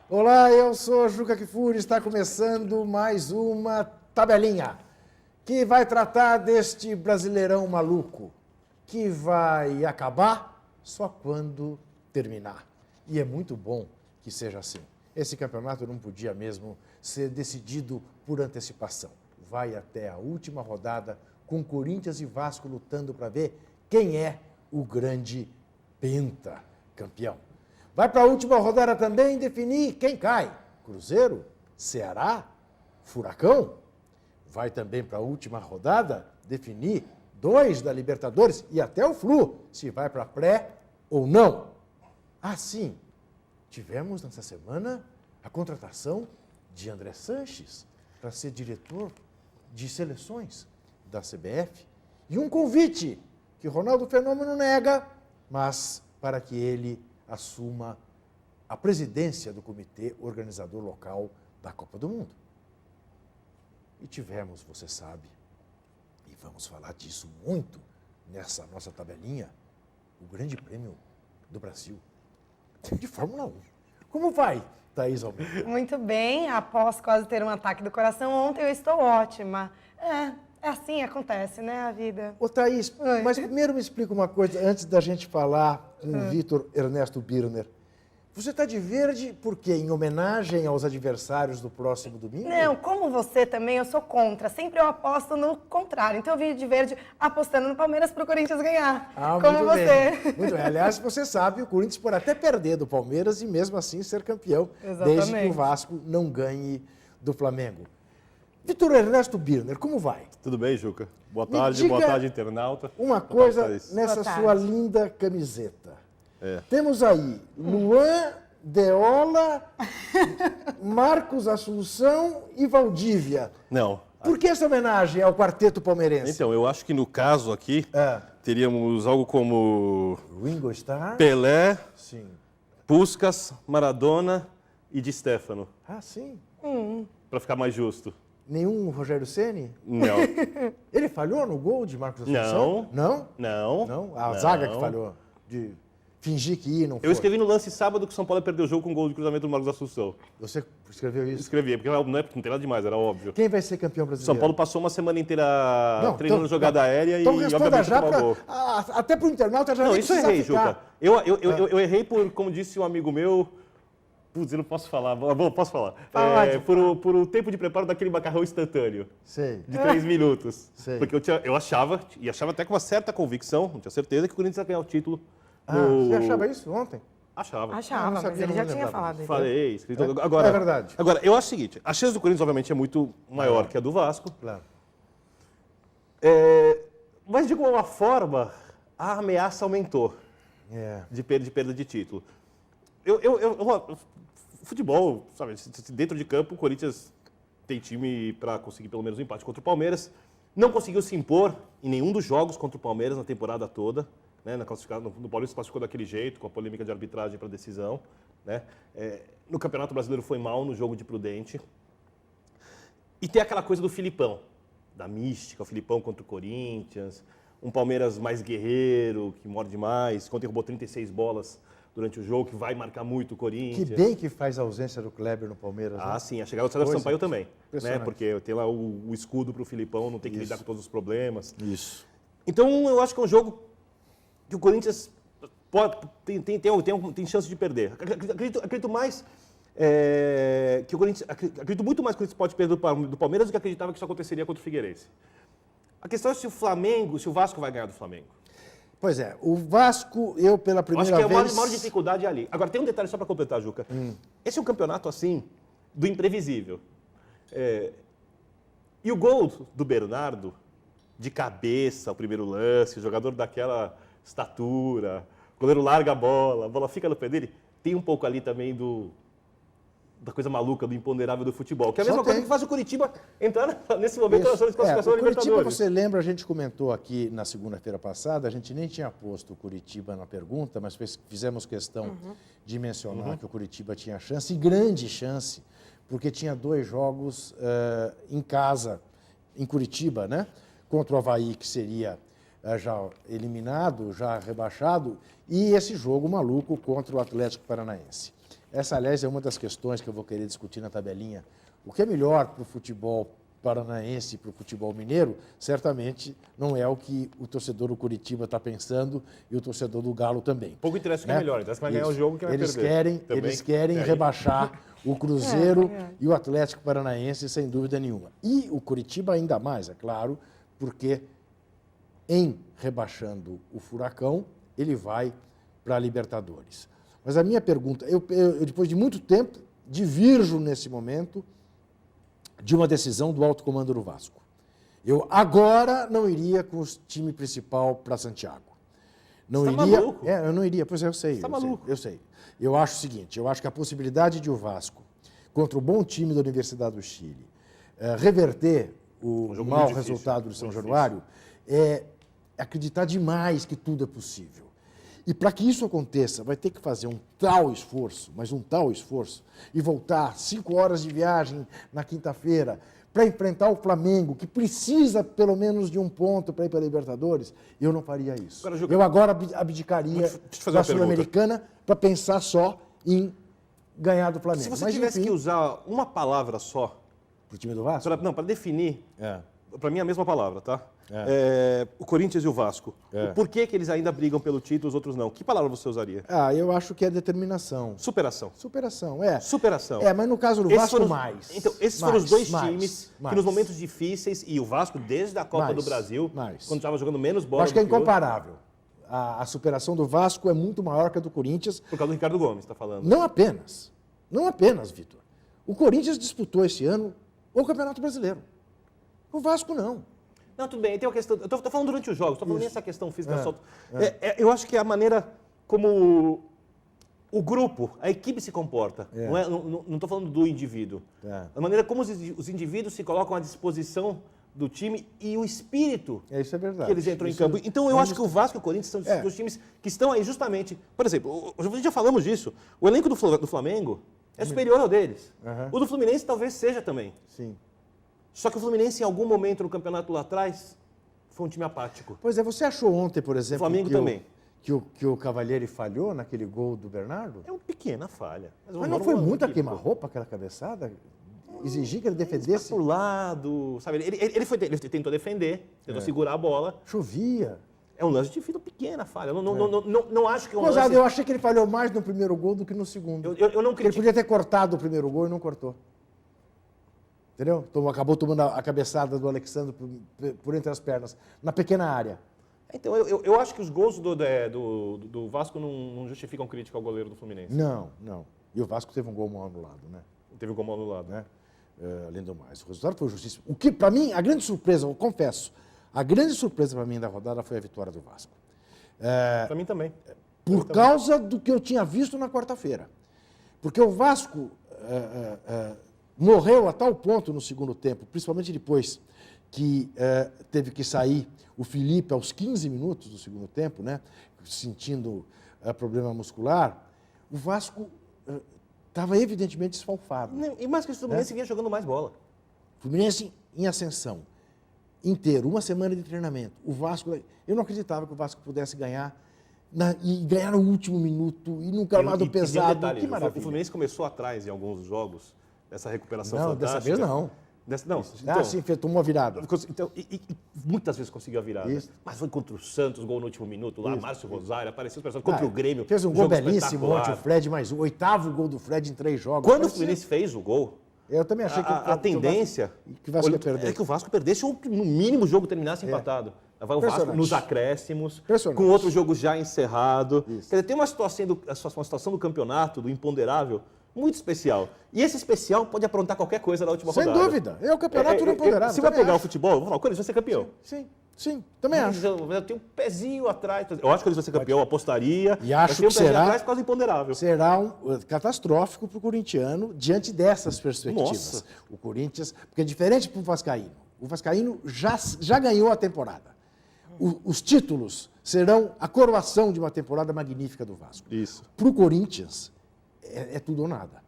Olá, eu sou Juca Kfouri, está começando mais uma tabelinha que vai tratar deste Brasileirão maluco, que vai acabar só quando terminar. E é muito bom que seja assim. Esse campeonato não podia mesmo ser decidido por antecipação. Vai até a última rodada com Corinthians e Vasco lutando para ver quem é o grande pentacampeão. Vai para a última rodada também definir quem cai. Cruzeiro, Ceará, Furacão. Vai também para a última rodada definir 2 da Libertadores e até o Flu, se vai para a pré ou não. Assim, tivemos nessa semana a contratação de André Sanches para ser diretor de seleções da CBF e um convite que Ronaldo Fenômeno nega, mas para que ele assuma a presidência do comitê organizador local da Copa do Mundo. E tivemos, você sabe, e vamos falar disso muito nessa nossa tabelinha, o Grande Prêmio do Brasil de Fórmula 1. Como vai, Thaís Almeida? Muito bem, após quase ter um ataque do coração ontem, eu estou ótima. É assim, acontece, né, a vida. Ô, Thaís, mas primeiro me explica uma coisa, antes da gente falar com o Vitor Ernesto Birner. Você está de verde por quê? Em homenagem aos adversários do próximo domingo? Não, como você também, eu sou contra. Sempre eu aposto no contrário. Então eu vim de verde apostando no Palmeiras para o Corinthians ganhar. Como muito você. Bem. Muito bem. Aliás, você sabe, o Corinthians pode até perder do Palmeiras e mesmo assim ser campeão, Exatamente. desde que o Vasco não ganhe do Flamengo. Vitor Ernesto Birner, como vai? Tudo bem, Juca? Boa tarde, internauta. Uma coisa nessa sua linda camiseta. Temos aí Luan, Deola, Marcos Assunção e Valdívia. Não. Por que essa homenagem ao quarteto palmeirense? Então, eu acho que no caso aqui, teríamos algo como Ringo Starr, Pelé, sim. Puskás, Maradona e Di Stéfano. Ah, sim? Para ficar mais justo. Nenhum Rogério Ceni? Não. Ele falhou no gol de Marcos Assunção? Não. Não? Não? A zaga que falhou? De fingir que ia, não foi? Eu escrevi no lance sábado que o São Paulo perdeu o jogo com um gol de cruzamento do Marcos Assunção. Você escreveu isso? Escrevi, porque não tem nada demais, era óbvio. Quem vai ser campeão brasileiro? São Paulo passou uma semana inteira treinando jogada aérea então e obviamente já tomou gol. Até pro internauta já não, nem isso eu precisa errei, ficar. Juca. Eu errei por, como disse um amigo meu, putz, eu não posso falar. Bom, posso falar. Por o tempo de preparo daquele macarrão instantâneo. Sei. De 3 minutos. Sei. Porque eu achava até com uma certa convicção, não tinha certeza, que o Corinthians ia ganhar o título. Você achava isso ontem? Achava, mas ele já tinha falado isso. Falei, escrito. Agora, é verdade. Agora, eu acho o seguinte, a chance do Corinthians, obviamente, é muito maior que a do Vasco. Claro. Mas, de alguma forma, a ameaça aumentou de perda de título. Futebol, sabe, dentro de campo, o Corinthians tem time para conseguir pelo menos um empate contra o Palmeiras. Não conseguiu se impor em nenhum dos jogos contra o Palmeiras na temporada toda. Né, no Paulista se classificou daquele jeito, com a polêmica de arbitragem para decisão. Né? No Campeonato Brasileiro foi mal no jogo de Prudente. E tem aquela coisa do Filipão, da mística, o Filipão contra o Corinthians, um Palmeiras mais guerreiro, que morde mais, ontem roubou 36 bolas durante o jogo, que vai marcar muito o Corinthians. Que bem que faz a ausência do Kleber no Palmeiras. Ah, né? sim, a chegada do César Sampaio também. Né? Porque tem lá o escudo para o Filipão, não tem que lidar com todos os problemas. Isso. Então, eu acho que é um jogo que o Corinthians tem chance de perder. Acredito mais que o Corinthians, acredito muito mais que o Corinthians pode perder do Palmeiras do que acreditava que isso aconteceria contra o Figueirense. A questão é se o Vasco vai ganhar do Flamengo. Pois é, o Vasco, eu pela primeira vez... Acho que a maior dificuldade é ali. Agora, tem um detalhe só para completar, Juca. Esse é um campeonato, assim, do imprevisível. E o gol do Bernardo, de cabeça, o primeiro lance, o jogador daquela estatura, o goleiro larga a bola fica no pé dele, tem um pouco ali também da coisa maluca, do imponderável do futebol. Que é a mesma coisa que faz o Curitiba entrar nesse momento na zona de classificação da Libertadores. Curitiba, você lembra, a gente comentou aqui na segunda-feira passada, a gente nem tinha posto o Curitiba na pergunta, mas fizemos questão de mencionar que o Curitiba tinha chance, e grande chance, porque tinha 2 jogos em casa, em Curitiba, né? Contra o Avaí, que seria já eliminado, já rebaixado, e esse jogo maluco contra o Atlético Paranaense. Essa, aliás, é uma das questões que eu vou querer discutir na tabelinha. O que é melhor para o futebol paranaense e para o futebol mineiro, certamente não é o que o torcedor do Curitiba está pensando e o torcedor do Galo também. Pouco interessa o que é melhor, interessa que vai ganhar o jogo que vai perder. Eles querem rebaixar o Cruzeiro e o Atlético Paranaense, sem dúvida nenhuma. E o Curitiba ainda mais, é claro, porque em rebaixando o Furacão, ele vai para a Libertadores. Mas a minha pergunta, eu, depois de muito tempo, divirjo nesse momento de uma decisão do alto comando do Vasco. Eu agora não iria com o time principal para Santiago. Não Você iria. Tá maluco? Eu não iria, pois é, eu sei. Você tá maluco? Eu sei. Eu acho o seguinte, eu acho que a possibilidade de o Vasco, contra o bom time da Universidade do Chile, reverter o mau resultado do São Januário, é acreditar demais que tudo é possível. E para que isso aconteça, vai ter que fazer um tal esforço, mas um tal esforço, e voltar 5 horas de viagem na quinta-feira para enfrentar o Flamengo, que precisa pelo menos de um ponto para ir para a Libertadores, eu não faria isso. Eu agora abdicaria da Sul-Americana para pensar só em ganhar do Flamengo. Se você tivesse que usar uma palavra só... Para o time do Vasco? Para definir, para mim é a mesma palavra, tá? O Corinthians e o Vasco. Por que eles ainda brigam pelo título e os outros não? Que palavra você usaria? Eu acho que é determinação. Superação. Superação. Mas no caso do Vasco, mais. Então, esses foram os dois times que nos momentos difíceis, e o Vasco desde a Copa do Brasil, quando estava jogando menos bola... Eu acho que é incomparável. A superação do Vasco é muito maior que a do Corinthians. Por causa do Ricardo Gomes, está falando. Não apenas. Não apenas, Vitor. O Corinthians disputou esse ano o Campeonato Brasileiro. O Vasco não. Não, tudo bem, tem uma questão. Eu estou falando durante os jogos, estou falando nessa questão física só. Eu acho que é a maneira como o grupo, a equipe se comporta. Não estou falando do indivíduo. A maneira como os indivíduos se colocam à disposição do time e o espírito isso é verdade. que eles entram em campo. Então eu acho que o Vasco e o Corinthians são os times que estão aí justamente. Por exemplo, a gente já falamos disso. O elenco do Flamengo é superior ao deles. O do Fluminense talvez seja também. Sim. Só que o Fluminense, em algum momento no campeonato lá atrás, foi um time apático. Pois é, você achou ontem, por exemplo, o Flamengo também. Que o Cavalieri falhou naquele gol do Bernardo? É uma pequena falha. Mas não foi muito a queima-roupa aquela cabeçada? Exigir que ele defendesse? Pro lado, sabe? Ele tentou defender, tentou segurar a bola. Chovia. É um lance de fita pequena, falha. Não acho que é um lance... Eu achei que ele falhou mais no primeiro gol do que no segundo. Eu não critico. Ele podia ter cortado o primeiro gol e não cortou. Entendeu? Então, acabou tomando a cabeçada do Alexandre por entre as pernas, na pequena área. Então, eu acho que os gols do Vasco não justificam crítica ao goleiro do Fluminense. Não. E o Vasco teve um gol mal anulado, né? Teve um gol mal anulado. Né? Além do mais, o resultado foi justíssimo. O que, para mim, a grande surpresa, eu confesso, a grande surpresa para mim da rodada foi a vitória do Vasco. Para mim também. Por causa do que eu tinha visto na quarta-feira. Porque o Vasco morreu a tal ponto no segundo tempo, principalmente depois que teve que sair o Felipe aos 15 minutos do segundo tempo, né, sentindo problema muscular, o Vasco estava evidentemente desfalfado. E mais que o Fluminense vinha jogando mais bola. Fluminense em ascensão, inteiro, uma semana de treinamento. O Vasco, eu não acreditava que o Vasco pudesse ganhar e ganhar no último minuto e num gramado pesado. Um detalhe, que maravilha. O Fluminense começou atrás em alguns jogos. Essa recuperação não, fantástica. Dessa vez não. Então, sim, tomou a virada. Então, e muitas vezes conseguiu a virada. Isso. Mas foi contra o Santos, gol no último minuto, lá, Márcio Rosário, apareceu contra o Grêmio. Fez um gol belíssimo ontem, o Fred, mais o 8º gol do Fred em 3 jogos. Quando o Fluminense fez o gol, eu também achei que a tendência que o Vasco ia perder. É que o Vasco perdesse ou no mínimo o jogo terminasse empatado. Vai o Vasco nos acréscimos, com outro jogo já encerrado. Quer dizer, tem uma situação do campeonato, do imponderável, muito especial. E esse especial pode aprontar qualquer coisa na última rodada. Sem dúvida. É o campeonato do imponderável. Se vai pegar o futebol, vamos falar, o Corinthians vai ser campeão. Sim, também acho. Eu tenho um pezinho atrás. Eu acho que eles vão ser campeão, eu apostaria. E acho que será atrás por causa do imponderável. Será catastrófico para o corintiano diante dessas perspectivas. Nossa. O Corinthians, porque é diferente para o Vascaíno. O Vascaíno já ganhou a temporada. Os títulos serão a coroação de uma temporada magnífica do Vasco. Isso. Para o Corinthians, é tudo ou nada.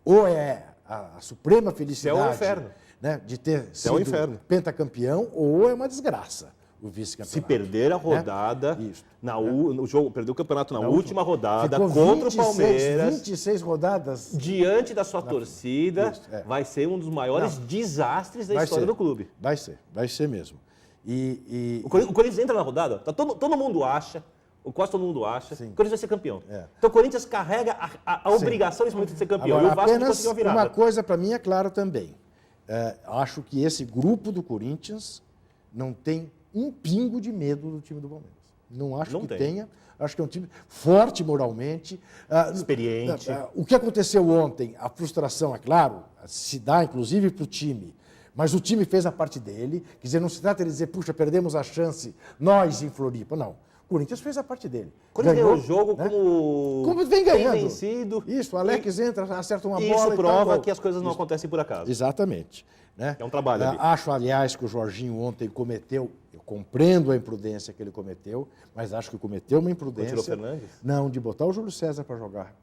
Ou é a suprema felicidade. Céu ou inferno. Né, de ter Céu ou sido inferno. pentacampeão, ou é uma desgraça o vice-campeonato. Se perder a rodada, no jogo, perdeu o campeonato na última rodada Ficou contra 26, o Palmeiras, 26 rodadas. diante da sua torcida, vai ser um dos maiores desastres da história do clube. Vai ser mesmo. O Corinthians entra na rodada, todo mundo acha, quase todo mundo acha, que o Corinthians vai ser campeão. Então o Corinthians carrega a obrigação nesse momento de ser campeão. Agora, e o Vasco apenas conseguiu a virada. uma coisa para mim é claro também. Acho que esse grupo do Corinthians não tem um pingo de medo do time do Palmeiras. Não acho que tenha. Acho que é um time forte moralmente. Experiente. O que aconteceu ontem, a frustração, é claro, se dá inclusive para o time. Mas o time fez a parte dele. Quer dizer, não se trata de dizer, puxa, perdemos a chance, nós em Floripa. Não. O Corinthians fez a parte dele. O Corinthians ganhou o jogo, né? Como vem ganhando. Bem vencido. Isso, o Alex entra, acerta uma bola. Isso prova que as coisas não acontecem por acaso. Exatamente. Né? É um trabalho ali. Acho, aliás, que o Jorginho ontem cometeu, eu compreendo a imprudência que ele cometeu, mas acho que cometeu uma imprudência. Tirou Fernandes? Não, de botar o Júlio César para jogar.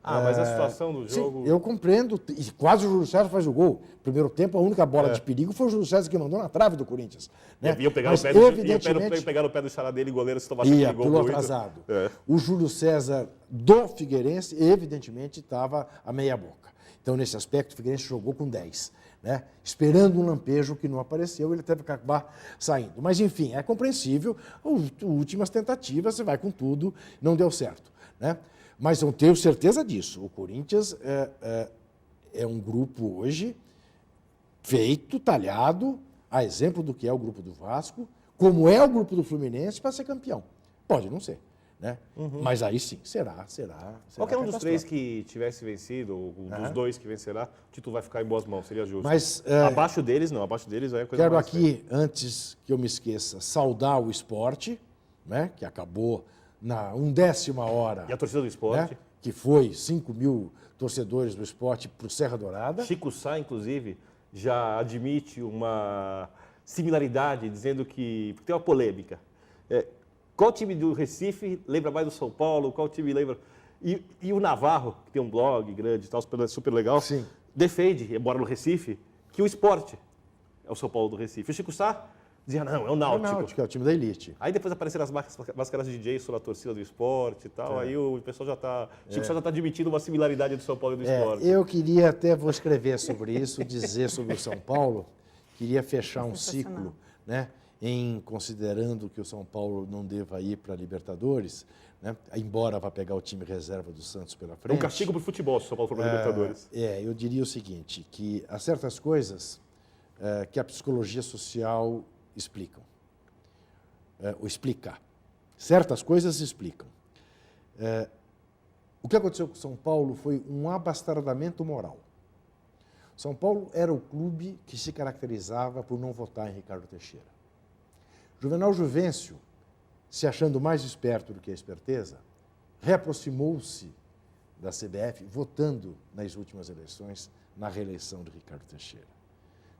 Mas a situação do jogo... Sim, eu compreendo, e quase o Júlio César faz o gol. Primeiro tempo, a única bola de perigo foi o Júlio César que mandou na trave do Corinthians. Né? Ia pegar o pé do Xará dele e o goleiro se tomasse aquele gol muito atrasado. O Júlio César do Figueirense, evidentemente, estava a meia boca. Então, nesse aspecto, o Figueirense jogou com 10. Né? Esperando um lampejo que não apareceu, ele teve que acabar saindo. Mas, enfim, é compreensível. Últimas tentativas, você vai com tudo, não deu certo. Né? Mas eu tenho certeza disso. O Corinthians é um grupo hoje feito, talhado, a exemplo do que é o grupo do Vasco, como é o grupo do Fluminense, para ser campeão. Pode não ser. Né? Mas aí sim, será. Qualquer um dos três que tivesse vencido, ou dos dois que vencerá, o título vai ficar em boas mãos, seria justo. Mas, abaixo deles, não. Abaixo deles é coisa quero mais aqui, antes que eu me esqueça, saudar o Sport, né, que acabou na 1/10 hora. E a torcida do Sport. Né, que foi 5 mil torcedores do Sport para o Serra Dourada. Chico Sá, inclusive, já admite uma similaridade, dizendo que... Porque tem uma polêmica. Qual time do Recife lembra mais do São Paulo? Qual time lembra... E o Navarro, que tem um blog grande e tal, super legal, sim, defende, embora no Recife, que o Sport é o São Paulo do Recife. O Chico Sá dizia, não, é o Náutico. É o Náutico, é o time da elite. Aí depois apareceram as máscaras de DJ sobre a torcida do Sport e tal, aí o pessoal já está... Chico Sá já está admitindo uma similaridade do São Paulo e do Sport. Eu queria até, vou escrever sobre isso, dizer sobre o São Paulo, queria fechar um ciclo, né? Considerando que o São Paulo não deva ir para a Libertadores, né, embora vá pegar o time reserva do Santos pela frente. É um castigo para o futebol se o São Paulo for para a Libertadores. Eu diria o seguinte, que há certas coisas que a psicologia social explica. Certas coisas explicam. O que aconteceu com o São Paulo foi um abastardamento moral. São Paulo era o clube que se caracterizava por não votar em Ricardo Teixeira. Juvenal Juvencio, se achando mais esperto do que a esperteza, reaproximou-se da CBF, votando nas últimas eleições na reeleição de Ricardo Teixeira,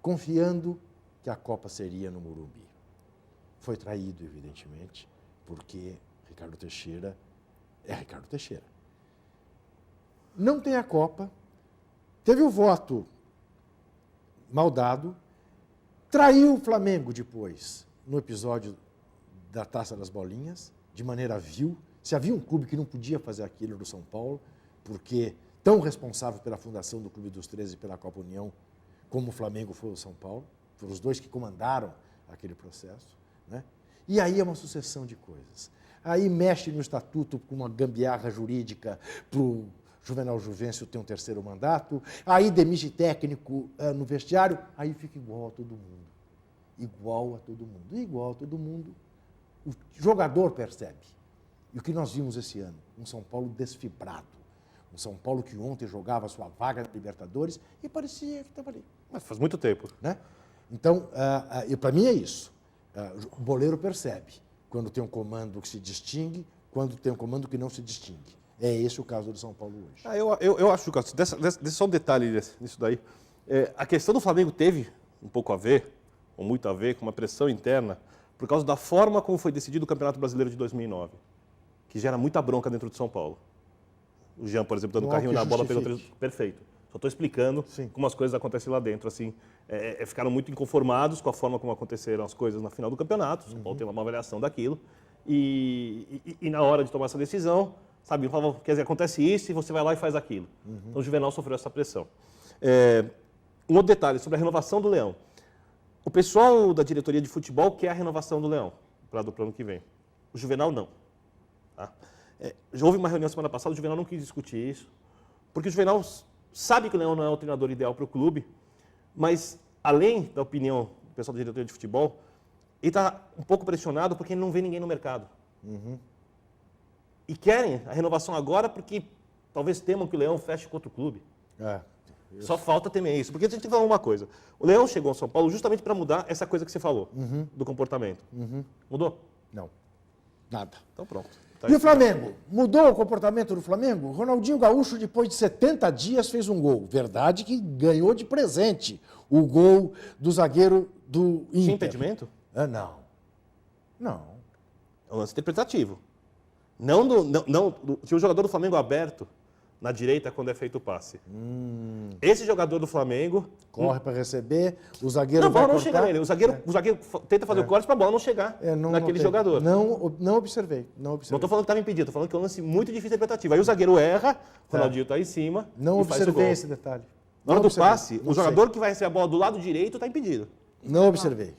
confiando que a Copa seria no Morumbi. Foi traído, evidentemente, porque Ricardo Teixeira é Ricardo Teixeira. Não tem a Copa, teve o voto mal dado, traiu o Flamengo depois, no episódio da Taça das Bolinhas, de maneira vil. Se havia um clube que não podia fazer aquilo do São Paulo, porque tão responsável pela fundação do Clube dos 13 e pela Copa União, como o Flamengo foi o São Paulo, foram os dois que comandaram aquele processo. Né? E aí é uma sucessão de coisas. Aí mexe no estatuto com uma gambiarra jurídica para o Juvenal Juvencio ter um terceiro mandato, aí demite técnico no vestiário, aí fica igual a todo mundo. Igual a todo mundo. O jogador percebe. E o que nós vimos esse ano? Um São Paulo desfibrado. Um São Paulo que ontem jogava a sua vaga na Libertadores e parecia que estava ali. Mas faz muito tempo. Né? Então, para mim é isso. O boleiro percebe quando tem um comando que se distingue, quando tem um comando que não se distingue. É esse o caso do São Paulo hoje. Eu acho, Cássio, só um detalhe nisso daí. A questão do Flamengo teve um pouco a ver, ou muito a ver, com uma pressão interna, por causa da forma como foi decidido o Campeonato Brasileiro de 2009, que gera muita bronca dentro de São Paulo. O Jean, por exemplo, dando carrinho na bola pelo perfeito. Só estou explicando como as coisas acontecem lá dentro. Assim, ficaram muito inconformados com a forma como aconteceram as coisas na final do campeonato. O São Paulo tem uma avaliação daquilo. E na hora de tomar essa decisão, sabe, falavam, quer dizer, acontece isso e você vai lá e faz aquilo. Então o Juvenal sofreu essa pressão. Um outro detalhe sobre a renovação do Leão. O pessoal da diretoria de futebol quer a renovação do Leão para o ano que vem. O Juvenal não. Tá? Já houve uma reunião semana passada, o Juvenal não quis discutir isso, porque o Juvenal sabe que o Leão não é o treinador ideal para o clube, mas, além da opinião do pessoal da diretoria de futebol, ele está um pouco pressionado porque ele não vê ninguém no mercado. E querem a renovação agora porque talvez temam que o Leão feche com outro clube. Só falta temer isso. Porque a gente tem que falar uma coisa. O Leão chegou ao São Paulo justamente para mudar essa coisa que você falou, do comportamento. Mudou? Não. Nada. Então pronto. E o Flamengo? Mudou o comportamento do Flamengo? Ronaldinho Gaúcho, depois de 70 dias, fez um gol. Verdade que ganhou de presente o gol do zagueiro do Inter. Tinha impedimento? Não. É um lance interpretativo. Tinha o jogador do Flamengo aberto na direita quando é feito o passe. Esse jogador do Flamengo... Corre para receber, o zagueiro não, a bola vai não chega nele. O zagueiro tenta fazer o corte para a bola não chegar naquele jogador. Não observei. Não estou falando que estava impedido, estou falando que é um lance muito difícil interpretativo. Aí o zagueiro erra, o Ronaldinho está em cima Não e faz o gol. observei esse detalhe. Na hora do passe, o jogador que vai receber a bola do lado direito está impedido. Não observei.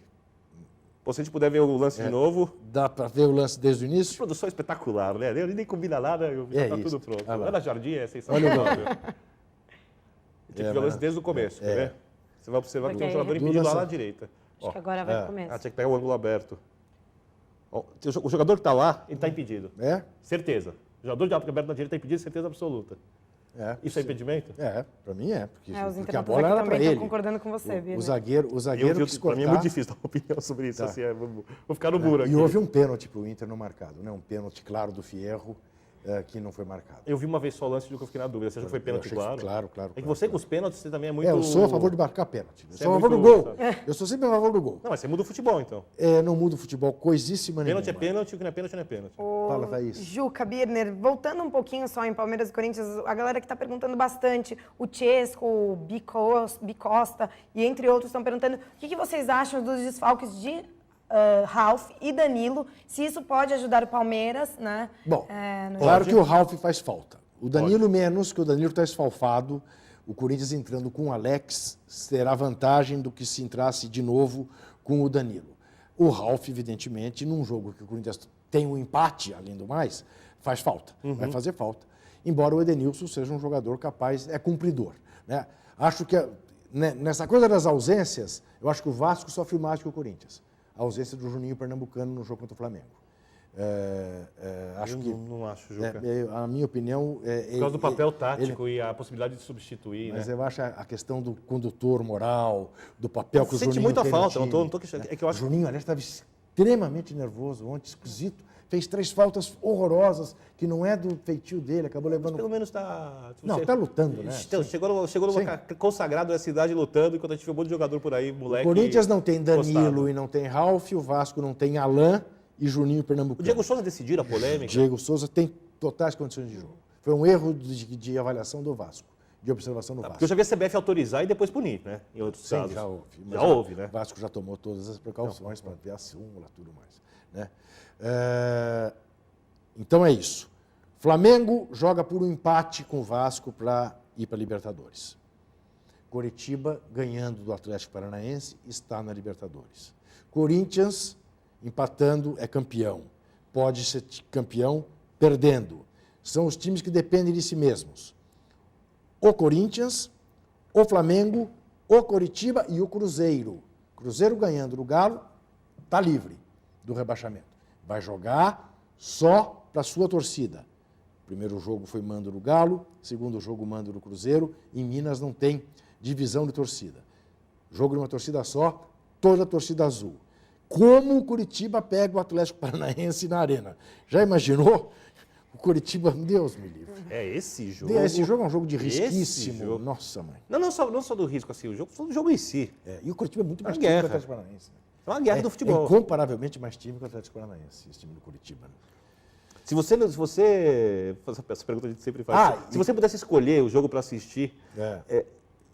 Se a gente puder ver o lance de novo... Dá para ver o lance desde o início? Produção espetacular, né? Ele nem combina nada, já está tudo pronto. Olha a Jardim, é sensacional. Tem que ver o lance desde o começo, quer ver? Você vai observar que tem um jogador impedido lá na direita. Acho que agora vai pro começo. Tinha que pegar o ângulo aberto. O jogador que está lá, ele está impedido. Certeza. O jogador de alto aberto na direita está impedido, certeza absoluta. Isso é impedimento? Para mim é. Porque os a bola era para ele. Estão concordando com você, Bia. O zagueiro quis cortar. Para mim é muito difícil dar uma opinião sobre isso. Assim, vou ficar no muro aqui. E houve um pênalti para o Inter não marcado. Um pênalti claro do Fierro que não foi marcado. Eu vi uma vez só o lance do que eu fiquei na dúvida. Você acha que foi pênalti claro? Claro. É que você com os pênaltis, você também é muito... Eu sou a favor de marcar pênalti. Eu sou a favor do gol. Eu sou sempre a favor do gol. Não, mas você muda o futebol, então. Não muda o futebol coisíssima nenhuma. Pênalti é pênalti, o que não é pênalti não é pênalti. Fala, Thaís. Juca, Birner, voltando um pouquinho só em Palmeiras e Corinthians, a galera que está perguntando bastante, o Chesco, o Bicosta e entre outros estão perguntando o que vocês acham dos desfalques de Ralf e Danilo, se isso pode ajudar o Palmeiras, né? Bom, claro que o Ralf faz falta. O Danilo menos, que o Danilo está esfalfado. O Corinthians entrando com o Alex terá vantagem do que se entrasse de novo com o Danilo. O Ralf, evidentemente, num jogo que o Corinthians tem um empate, além do mais, faz falta, vai fazer falta. Embora o Edenilson seja um jogador capaz, é cumpridor. Né? Acho que nessa coisa das ausências, eu acho que o Vasco sofre mais que o Corinthians. A ausência do Juninho Pernambucano no jogo contra o Flamengo. Não acho, Juca. A minha opinião... Por causa do papel tático e a possibilidade de substituir. Mas eu acho a questão do condutor moral, do papel que o Juninho sente muita tem falta, no time. não tô questionando. É que eu acho... O Juninho, aliás, estava extremamente nervoso ontem, esquisito. Fez 3 faltas horrorosas, que não é do feitio dele, acabou levando... Mas pelo menos está... Não, está lutando, né? Chegou numa consagrado da cidade lutando, enquanto a gente vê um monte de jogador por aí, moleque... O Corinthians não tem Danilo e não tem Ralf, o Vasco não tem Alain e Juninho Pernambucano. O Diego Souza decidiu a polêmica? O Diego Souza tem totais condições de jogo. Foi um erro de avaliação do Vasco, de observação do Vasco. Porque eu já vi a CBF autorizar e depois punir, né? Em outros casos. Já houve. Já houve, né? O Vasco já tomou todas as precauções para ver a súmula e tudo mais. Né? Então é isso. Flamengo joga por um empate com o Vasco para ir para a Libertadores. Coritiba, ganhando do Atlético Paranaense, está na Libertadores. Corinthians, empatando, é campeão. Pode ser campeão perdendo. São os times que dependem de si mesmos. O Corinthians, o Flamengo, o Coritiba e o Cruzeiro. Cruzeiro ganhando do Galo, está livre do rebaixamento. Vai jogar só para a sua torcida. O primeiro jogo foi mando do Galo, segundo jogo mando do Cruzeiro. Em Minas não tem divisão de torcida. Jogo de uma torcida só, toda a torcida azul. Como o Coritiba pega o Atlético Paranaense na arena? Já imaginou? O Coritiba, Deus me livre. Esse jogo... Esse jogo é um jogo de risquíssimo. Nossa, mãe. Não só do risco, assim, o jogo em si. E o Coritiba é muito mais time que o Atlético Paranaense. É uma guerra do futebol. É incomparavelmente mais time que o Atlético Paranaense, esse time do Curitiba. Né? Se você essa pergunta a gente sempre faz. Se você pudesse escolher o jogo para assistir,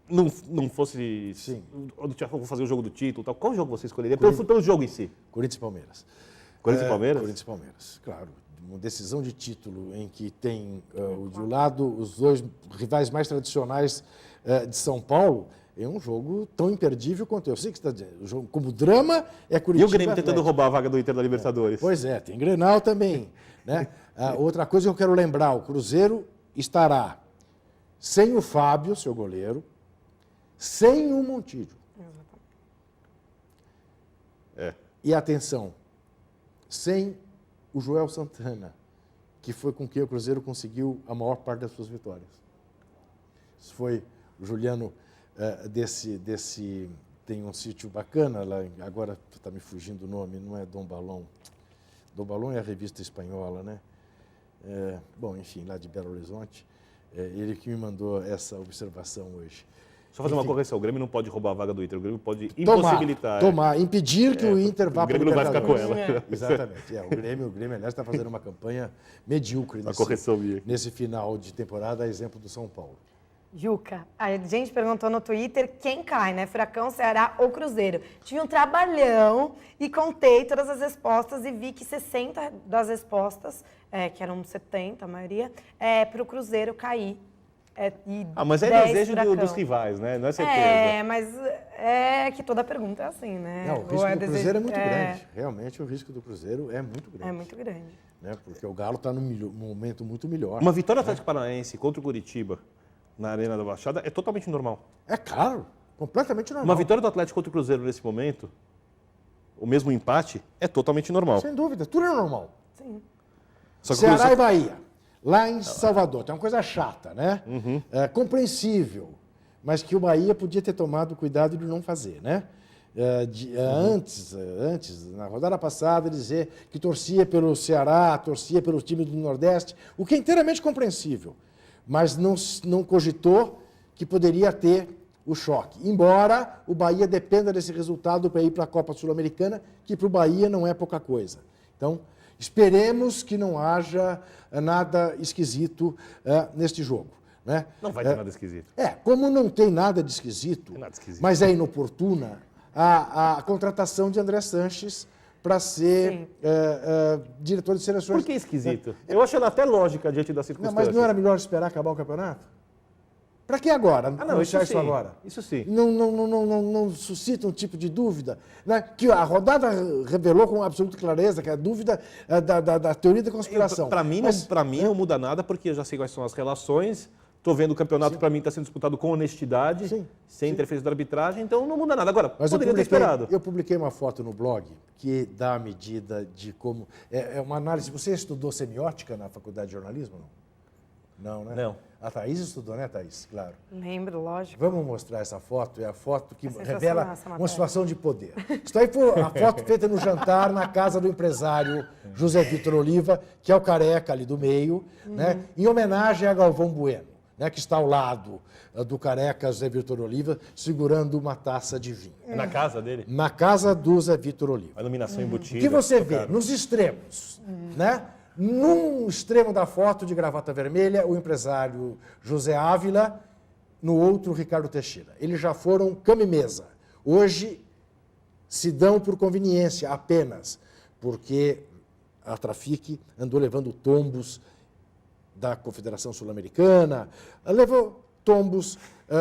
não fosse vou fazer o jogo do título, tal, qual jogo você escolheria? Pelo jogo em si. Corinthians e Palmeiras. Corinthians e Palmeiras? Corinthians e Palmeiras, claro. Uma decisão de título em que tem de um lado os dois rivais mais tradicionais de São Paulo, é um jogo tão imperdível quanto eu sei que você está dizendo. O jogo como drama é Curitiba. E o Grêmio tentando roubar a vaga do Inter da Libertadores. Pois é, tem Grenal também. Né? Outra coisa que eu quero lembrar, o Cruzeiro estará sem o Fábio, seu goleiro, sem o Montijo. E atenção, sem o Joel Santana, que foi com quem o Cruzeiro conseguiu a maior parte das suas vitórias. Isso foi o Juliano tem um sítio bacana lá, agora está me fugindo o nome, não é Dom Balão. Dom Balão é a revista espanhola, né? Bom, enfim, lá de Belo Horizonte. Ele que me mandou essa observação hoje. Só fazer uma correção, o Grêmio não pode roubar a vaga do Inter, o Grêmio pode impossibilitar. Impedir que o Inter vá para o Grêmio não vai ficar com ela. Exatamente. O Grêmio, aliás, está fazendo uma campanha medíocre nesse final de temporada, a exemplo do São Paulo. Juca, a gente perguntou no Twitter quem cai, né? Furacão, Ceará ou Cruzeiro. Tive um trabalhão e contei todas as respostas e vi que 60 das respostas, que eram 70 a maioria, para o Cruzeiro cair. Mas é desejo dos rivais, né? Não é certeza. Mas é que toda pergunta é assim, né? Não, o risco do Cruzeiro é muito grande. Realmente, o risco do Cruzeiro é muito grande. É muito grande. Né? Porque o Galo está num momento muito melhor. Uma vitória do Atlético Paranaense contra o Curitiba na Arena da Baixada é totalmente normal. É claro, completamente normal. Uma vitória do Atlético contra o Cruzeiro nesse momento, o mesmo empate, é totalmente normal. Sem dúvida, tudo é normal. Sim. Só que Ceará e Bahia, lá em Salvador, tem uma coisa chata, né? Compreensível, mas que o Bahia podia ter tomado cuidado de não fazer, né? Antes, na rodada passada, dizer que torcia pelo Ceará, torcia pelo time do Nordeste, o que é inteiramente compreensível, mas não cogitou que poderia ter o choque. Embora o Bahia dependa desse resultado para ir para a Copa Sul-Americana, que para o Bahia não é pouca coisa. Então, esperemos que não haja nada esquisito neste jogo. Né? Não vai ter nada esquisito. Como não tem nada de esquisito, mas é inoportuna a contratação de André Sanches para ser diretor de seleções. Por que esquisito? Eu acho ela até lógica diante das circunstâncias. Mas não era melhor esperar acabar o campeonato? Para que agora? Isso agora? Isso sim. Não suscita um tipo de dúvida? Né? Que a rodada revelou com absoluta clareza que a dúvida da teoria da conspiração. Para mim não muda nada, porque eu já sei quais são as relações. Estou vendo o campeonato, para mim, está sendo disputado com honestidade, sem interferência da arbitragem, então não muda nada. Agora, mas poderia ter esperado. Eu publiquei uma foto no blog que dá a medida de como... É uma análise... Você estudou semiótica na faculdade de jornalismo? Não, né? Não. A Thaís estudou, né, Thaís? Claro. Lembro, lógico. Vamos mostrar essa foto. É a foto que revela uma situação de poder. Isso aí foi a foto feita no jantar na casa do empresário José Vitor Oliva, que é o careca ali do meio, né? Em homenagem a Galvão Bueno, né, que está ao lado do careca Zé Vitor Oliva, segurando uma taça de vinho. Na casa dele? Na casa do Zé Vitor Oliva. A iluminação embutida. O que você vê nos extremos, né? Num extremo da foto de gravata vermelha, o empresário José Ávila, no outro, Ricardo Teixeira. Eles já foram cama e mesa. Hoje se dão por conveniência apenas, porque a Trafic andou levando tombos da Confederação Sul-Americana, levou tombos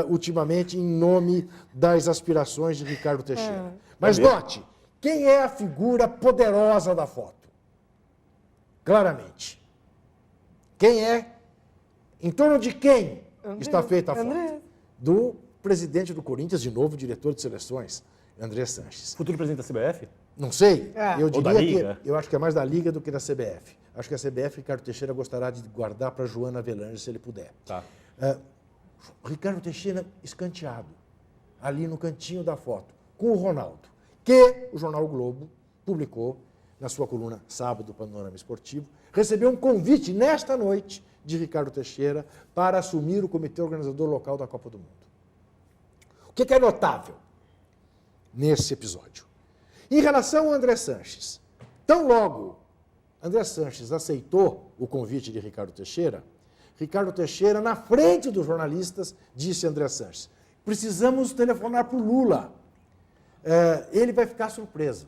ultimamente em nome das aspirações de Ricardo Teixeira. Mas note, quem é a figura poderosa da foto? Claramente. Quem é? Em torno de quem está feita a foto? Do presidente do Corinthians, de novo, diretor de seleções, André Sanches. Futuro presidente da CBF? Não sei. Eu Ou da Liga? Eu acho que é mais da Liga do que da CBF. Acho que a CBF, Ricardo Teixeira, gostará de guardar para Joana Avelange, se ele puder. Tá. Ricardo Teixeira escanteado, ali no cantinho da foto, com o Ronaldo, que o jornal o Globo publicou na sua coluna Sábado, Panorama Esportivo, recebeu um convite nesta noite de Ricardo Teixeira para assumir o comitê organizador local da Copa do Mundo. O que é notável nesse episódio? Em relação ao André Sanches, tão logo André Sanches aceitou o convite de Ricardo Teixeira. Ricardo Teixeira, na frente dos jornalistas, disse a André Sanches: precisamos telefonar para o Lula. Ele vai ficar surpreso.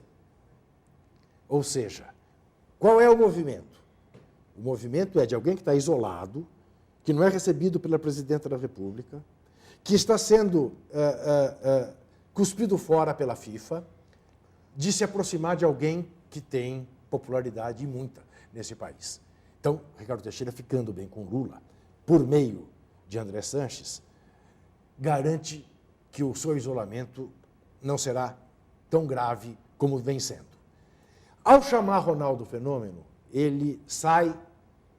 Ou seja, qual é o movimento? O movimento é de alguém que está isolado, que não é recebido pela presidenta da República, que está sendo cuspido fora pela FIFA, de se aproximar de alguém que tem popularidade e muita nesse país. Então, Ricardo Teixeira, ficando bem com Lula, por meio de André Sanches, garante que o seu isolamento não será tão grave como vem sendo. Ao chamar Ronaldo Fenômeno, ele sai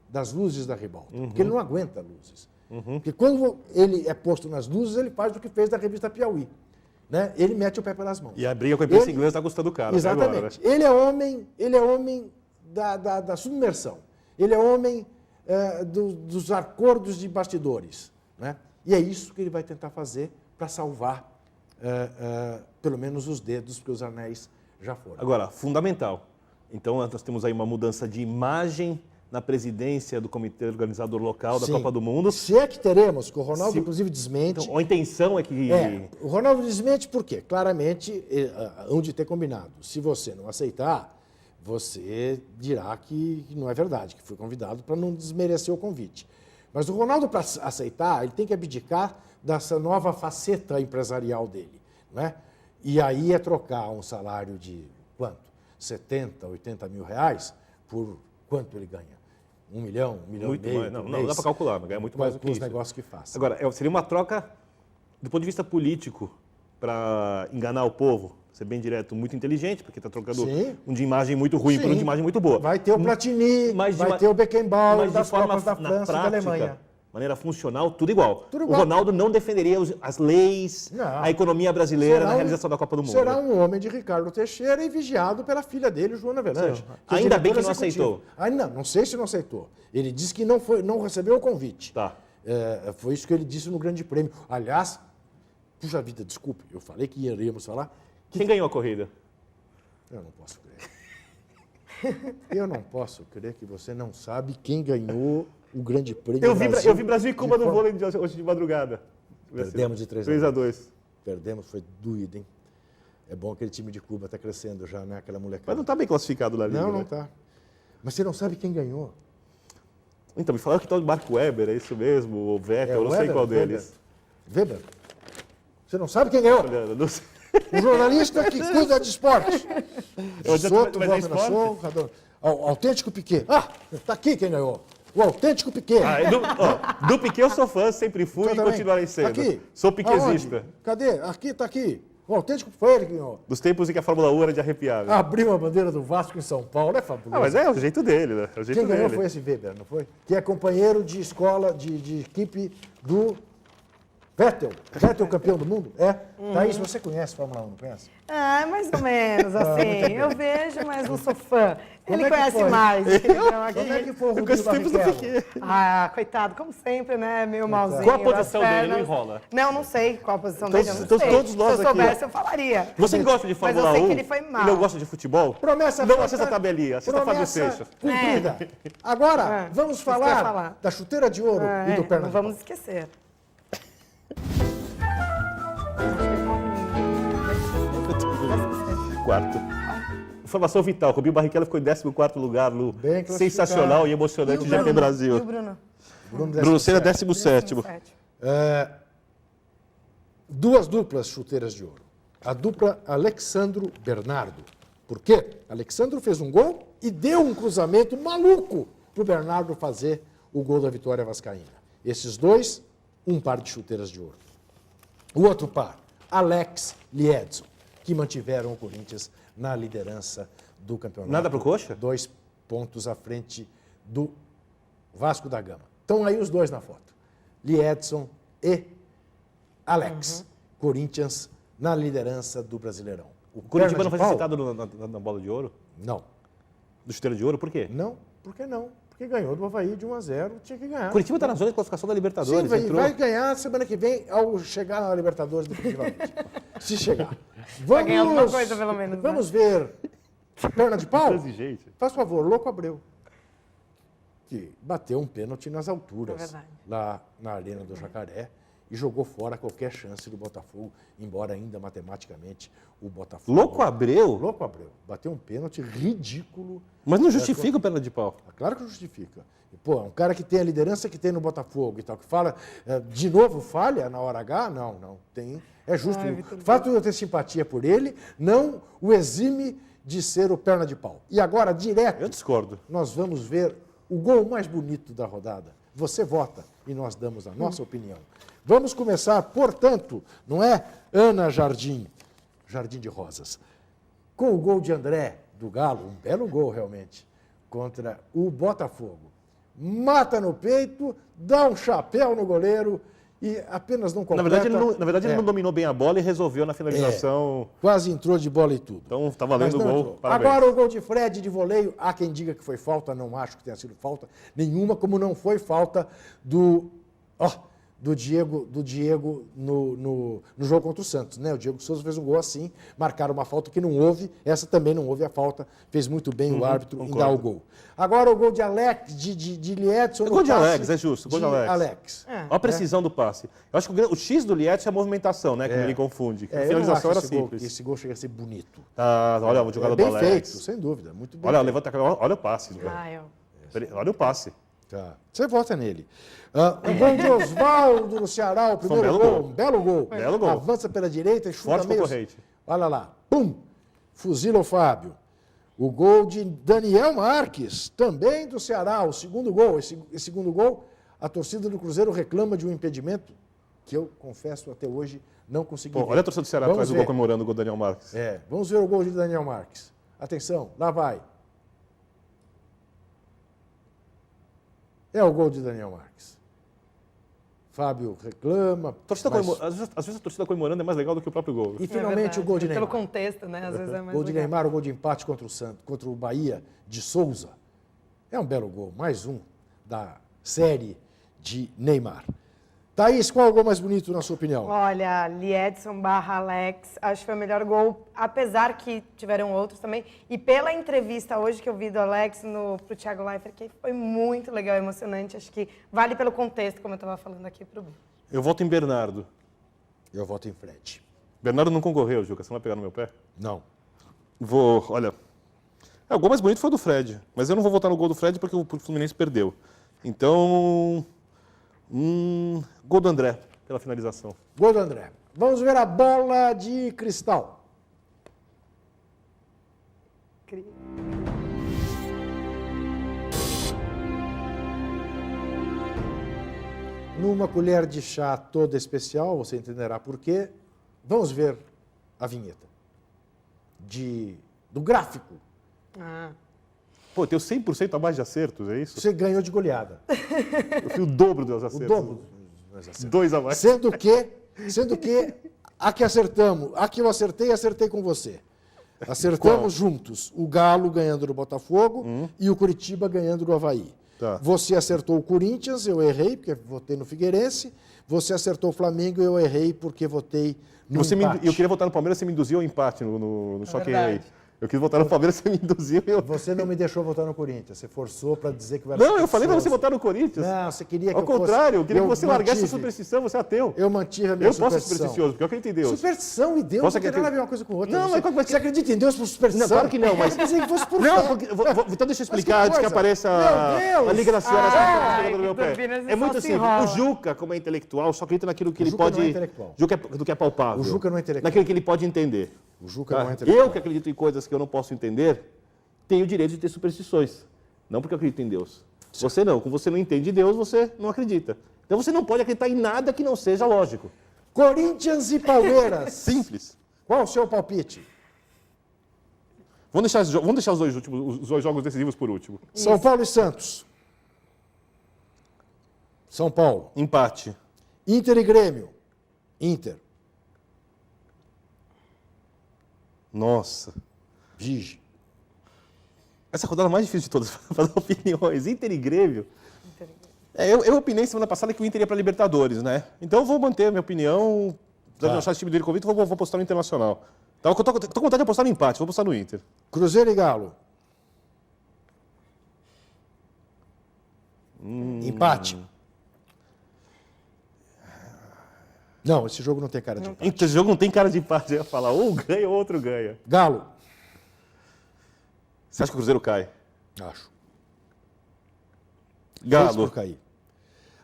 das luzes da ribalta, porque ele não aguenta luzes. Porque quando ele é posto nas luzes, ele faz o que fez da revista Piauí. Né? Ele mete o pé pelas mãos. E a briga com a imprensa inglesa está custando caro. Exatamente. Agora, né? Ele é homem da submersão. Ele é homem dos acordos de bastidores. Né? E é isso que ele vai tentar fazer para salvar, pelo menos, os dedos, porque os anéis já foram. Agora, fundamental. Então, nós temos aí uma mudança de imagem na presidência do comitê organizador local da Sim. Copa do Mundo. Se é que teremos, que o Ronaldo, inclusive, desmente. Então, a intenção é que... O Ronaldo desmente por quê? Claramente, hão de ter combinado. Se você não aceitar, você dirá que não é verdade, que foi convidado para não desmerecer o convite. Mas o Ronaldo, para aceitar, ele tem que abdicar dessa nova faceta empresarial dele. Não é? E aí é trocar um salário de quanto? 70, 80 mil reais por quanto ele ganha? 1 milhão, 1 milhão Muito e meio? mais. Não dá para calcular, mas ganha muito mais do que os isso. negócios que faz. Agora, seria uma troca, do ponto de vista político, para enganar o povo, ser bem direto, muito inteligente, porque está trocando Sim. um de imagem muito ruim por um de imagem muito boa. Vai ter o Platini, Mas vai ter o Beckenbauer mas das de forma, Copas da na França e da prática, Alemanha. maneira funcional, tudo igual. Tudo O igual. Ronaldo não defenderia as leis, Não. a economia brasileira Será na realização da Copa do Mundo. Será um homem de Ricardo Teixeira e vigiado pela filha dele, Joana Avelange. Sim. Que é Ainda bem que diretora não executiva. aceitou. Não sei se não aceitou. Ele disse que não recebeu o convite. Tá. Foi isso que ele disse no Grande Prêmio. Aliás, puxa vida, desculpe, eu falei que iríamos falar. Quem ganhou a corrida? Eu não posso crer. Eu não posso crer que você não sabe quem ganhou o Grande Prêmio Eu Brasil. vi Brasil e Cuba no vôlei hoje de madrugada. Perdemos de 3-2. Perdemos, foi doído, hein? É bom aquele time de Cuba está crescendo já, né? Aquela molecada. Mas não está bem classificado na liga. Não, não né? está. Mas você não sabe quem ganhou. Então, me falaram que está o Marco Weber, é isso mesmo? O Vettel, eu não sei Weber, qual deles. Weber. Você não sabe quem ganhou? Olha, não sei. O jornalista que cuida de esporte. Eu já- Soto, mas é Walter esporte? Nassau, Radon. O autêntico Piquet. Está aqui quem ganhou. O autêntico Piquet. Do Piquet eu sou fã, sempre fui Eu e também. continuarei sendo. Aqui. Sou piquezista. Aonde? Cadê? Aqui, está aqui. O autêntico foi ele que ganhou. Dos tempos em que a Fórmula 1 era de arrepiar. né? Abriu a bandeira do Vasco em São Paulo, é fabuloso. Mas é o jeito dele, né? É o jeito Quem ganhou dele. foi esse Weber, não foi? Que é companheiro de escola, de equipe do Vettel. Vettel campeão do mundo? É. Thaís, você conhece Fórmula 1, não conhece? Mais ou menos, assim. Eu vejo, mas não sou fã. Como Ele é que conhece foi? mais. Como é que foi o Eu conheço Rubinho os tempos do Barrichello? Piquet. Coitado, como sempre, né? Meio malzinho. Qual a das posição dele? pernas. Não enrola. Não sei qual a posição Então- dele, eu não então sei. todos nós Se eu aqui, soubesse, eu falaria. Você que gosta de Mas Fórmula 1 eu sei que ele foi mal. e não gosta de futebol? Promessa Não feita, assista a tabelinha, assista a Fábio Seixas. cumprida. Agora, vamos isso que eu ia falar falar. da chuteira de ouro e do Não perna de vamos pau. esquecer. Quarto. Informação vital, Rubinho Barrichello ficou em 14º lugar no Bem classificado. sensacional e emocionante E o GP Bruno? E Brasil. o Bruno? Bruno Senna, 17º. Duas duplas chuteiras de ouro. A dupla Alexandro Bernardo. Por quê? Alexandro fez um gol e deu um cruzamento maluco para o Bernardo fazer o gol da vitória vascaína. Esses dois, um par de chuteiras de ouro. O outro par, Alex Liedson, que mantiveram o Corinthians na liderança do campeonato. Nada pro Coxa? 2 pontos à frente do Vasco da Gama. Estão aí os dois na foto. Liedson e Alex. Corinthians na liderança do Brasileirão. O Curitiba Perna não de foi pau? citado na bola de ouro? Não. Do chuteiro de ouro, por quê? Não. Por que não? Porque ganhou do Avaí de 1-0, tinha que ganhar. O Curitiba está na zona de classificação da Libertadores. Sim, entrou. vai ganhar semana que vem ao chegar na Libertadores definitivamente. Se chegar. Vai ganhar alguma coisa, pelo menos, né? Vamos ver Perna de pau? Exigente. Faz favor, Louco Abreu. Que bateu um pênalti nas alturas, É verdade. lá na Arena do Jacaré, e jogou fora qualquer chance do Botafogo, embora ainda matematicamente o Botafogo... Louco Abreu? Louco Abreu. Bateu um pênalti ridículo. Mas não justifica o perna de pau. Claro que justifica. E, pô, um cara que tem a liderança que tem no Botafogo e tal, que fala, de novo falha na hora H? Não, não. Tem. É justo. Ai, O Vitor fato de eu ter simpatia por ele não o exime de ser o perna de pau. E agora, direto, Eu discordo. nós vamos ver o gol mais bonito da rodada. Você vota e nós damos a nossa opinião. Vamos começar, portanto, não é Ana Jardim de Rosas, com o gol de André do Galo, um belo gol realmente, contra o Botafogo. Mata no peito, dá um chapéu no goleiro e apenas não completa. Na verdade, ele não dominou bem a bola e resolveu na finalização. Quase entrou de bola e tudo. Então tá valendo o Mas não gol. entrou. Parabéns. Agora o gol de Fred de voleio, há quem diga que foi falta, não acho que tenha sido falta nenhuma, como não foi falta do Diego no jogo contra o Santos, né? O Diego Souza fez um gol assim, marcaram uma falta que não houve, essa também não houve a falta, fez muito bem o árbitro em dar o gol. Agora o gol de Alex, de Liedson. É gol de Alex, é justo, gol de Alex. É. Olha a precisão do passe. Eu acho que o X do Lietz é a movimentação, né? Que ninguém confunde. A Eu não finalização acho era simples. esse gol chega a ser bonito. Ah, olha a jogada É do bem Alex. feito, sem dúvida, muito bem Olha, feito. levanta a cabeça, olha o passe. Olha o passe. Tá. Você vota nele. O gol de Oswaldo no Ceará, o primeiro belo gol. gol. Um belo gol. Belo gol. Avança pela direita e chuta Forte meio... concorrente. Olha lá. Pum! Fuzila o Fábio. O gol de Daniel Marques, também do Ceará, o segundo gol. Esse segundo gol, a torcida do Cruzeiro reclama de um impedimento que eu, confesso, até hoje não consegui ver. Olha a torcida do Ceará atrás do gol comemorando o gol do Daniel Marques. Vamos ver o gol de Daniel Marques. Atenção, lá vai. É o gol de Daniel Marques. Fábio reclama. Às vezes a torcida comemorando é mais legal do que o próprio gol. E finalmente o gol de Neymar. Pelo contexto, né? Às vezes é mais Gol de legal. Neymar, o gol de empate contra o Santos, contra o Bahia de Souza. É um belo gol, mais um da série de Neymar. Thaís, qual é o gol mais bonito, na sua opinião? Olha, Liedson / Alex, acho que foi o melhor gol, apesar que tiveram outros também. E pela entrevista hoje que eu vi do Alex pro Thiago Leifert, que foi muito legal, emocionante. Acho que vale pelo contexto, como eu estava falando aqui pro Bi. Eu voto em Bernardo. Eu voto em Fred. Bernardo não concorreu, Juca. Você não vai pegar no meu pé? Não. Olha. O gol mais bonito foi o do Fred. Mas eu não vou votar no gol do Fred porque o Fluminense perdeu. Então. Gol do André, pela finalização. Gol do André. Vamos ver a bola de cristal. Numa colher de chá toda especial, você entenderá por quê. Vamos ver a vinheta do gráfico. Pô, eu tenho 100% a mais de acertos, é isso? Você ganhou de goleada. Eu fui o dobro dos acertos. O dobro dos acertos. 2 a mais. Sendo que a que acertamos, a que eu acertei com você. Acertamos juntos o Galo ganhando do Botafogo e o Curitiba ganhando do Avaí. Tá. Você acertou o Corinthians, eu errei porque votei no Figueirense. Você acertou o Flamengo, eu errei porque votei no empate. Eu queria votar no Palmeiras, você me induziu ao empate no choque em verdade. rei. Eu quis votar no Palmeiras, você me induziu. Você não me deixou votar no Corinthians, você forçou para dizer que vai Não, eu falei para você votar no Corinthians. Não, você queria que Ao eu fosse... contrário, eu queria que você largasse a mantive. superstição, você é ateu. Eu mantive a minha Eu posso ser superstição. supersticioso, porque eu acredito em Deus. Superstição e Deus Posso não tem nada a acreditar- ver uma coisa com outra. Não, você, mas você acredita em Deus por superstição? Não, claro que não, mas- Eu pensei que fosse por Não, fé. porque, então deixa eu explicar Mas antes que coisa. apareça Meu Deus! a Liga das Senhoras Ai, no meu pé. Turbinas, É muito só se simples. enrola. O Juca, como é intelectual, só acredita naquilo que O ele Juca pode... não é intelectual. Do que é palpável. O Juca não é intelectual. Naquilo que ele pode entender. O Juca Tá? não é intelectual. Eu que acredito em coisas que eu não posso entender, tenho o direito de ter superstições. Não porque eu acredito em Deus. Você não. Como você não entende Deus, você não acredita. Então você não pode acreditar em nada que não seja lógico. Corinthians e Palmeiras. Simples. Qual o seu palpite? Vamos deixar os dois jogos decisivos por último. São Paulo e Santos. São Paulo. Empate. Inter e Grêmio. Inter. Nossa. Vige. Essa rodada é a mais difícil de todas para dar opiniões. Inter e Grêmio. Eu opinei semana passada que o Inter ia para a Libertadores, né? Então eu vou manter a minha opinião. Já não achar esse time dele convite, vou postar no Internacional. Tô com vontade de apostar no empate, vou apostar no Inter. Cruzeiro e Galo. Empate. Não, esse jogo não tem cara de empate. Esse jogo não tem cara de empate, eu ia falar, ou um ganha ou outro ganha. Galo. Você acha que o Cruzeiro cai? Acho. Galo. Fez por cair.